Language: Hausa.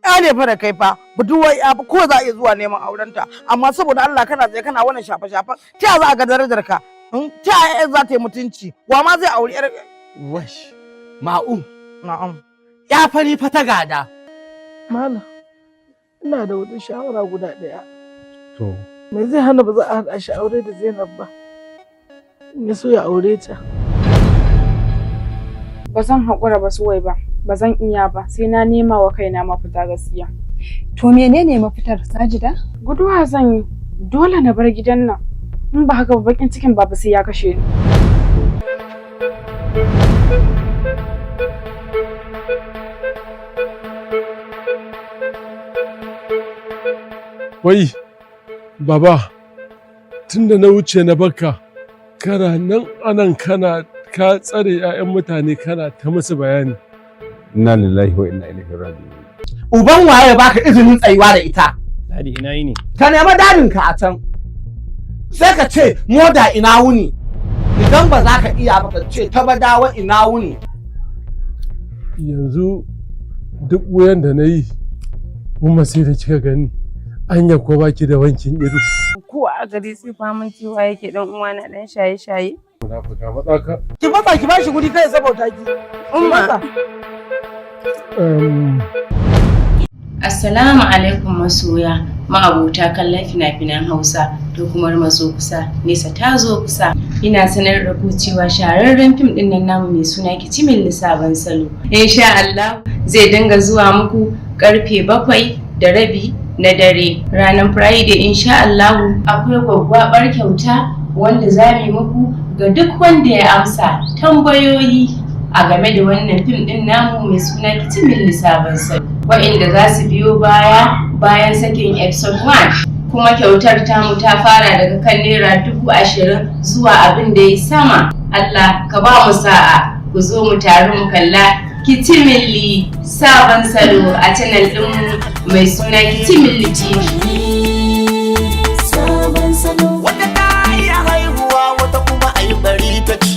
ya ne fa da kai fa budurwar ya ko za a iya zuwa neman aurenta amma saboda Allah kana tsaye kana wannan shafa-shafan ta za a ga darajar ka ta yaya za ta yi mutunci wa ma zai auri yar wash ma'u na'am ya fari fa ta gada malam ina da wata shawara guda daya to me zai hana ba za a haɗa shi aure da Zainab ba in ya so ya aure ta ba zan haƙura ba suwai ba ba zan iya ba sai na nema wa kaina mafita gaskiya. To menene mafitar Sajida? Guduwa zan yi dole na bar gidan nan in ba haka bakin cikin baba sai ya kashe ni. Wai baba tunda na wuce na baka kana nan anan kana ka tsare 'ya'yan mutane kana ta musu bayani. Inna lillahi wa inna ilaihi raji'un. Uban waye baka izinin tsayuwa da ita? Dadi ina yini? Ka nemi dadin ka a can. Sai ka ce moda ina wuni. Idan ba za ka iya ba ka ce ta badawa ina wuni. Yanzu duk wuyan da na yi kuma sai da kika gani anya ko baki da wankin ido. Ko a gari sai faman cewa yake dan uwa na dan shaye-shaye. Munafika matsaka. ki matsa ki bashi guri kai saboda ki umma Assalamu alaikum masoya ma'abota kallon fina-finan Hausa da kuma maso kusa nesa ta zo kusa. Ina sanar da ku cewa shahararren fim din nan namu mai suna Kicimin Sabon Salo insha Allah zai dinga zuwa muku karfe 7:30 na dare ranar Friday insha Allah. Akwai gwaggwabar kyauta wanda za mu muku ga duk wanda ya amsa tambayoyi a game da wannan fim din namu mai suna Kicimin Sabon Salo waɗanda za su biyo bayan sakin episode 1 kuma kyautar tamu ta fara daga kan naira 20,000 zuwa abin da ya sama. Allah ka ba mu sa'a ku zo mu taru mu kalla Kicimin Sabon Salo a channel din mai suna Kicimin TV. Wata ta yi haihuwa wata kuma a yi bari ta ci.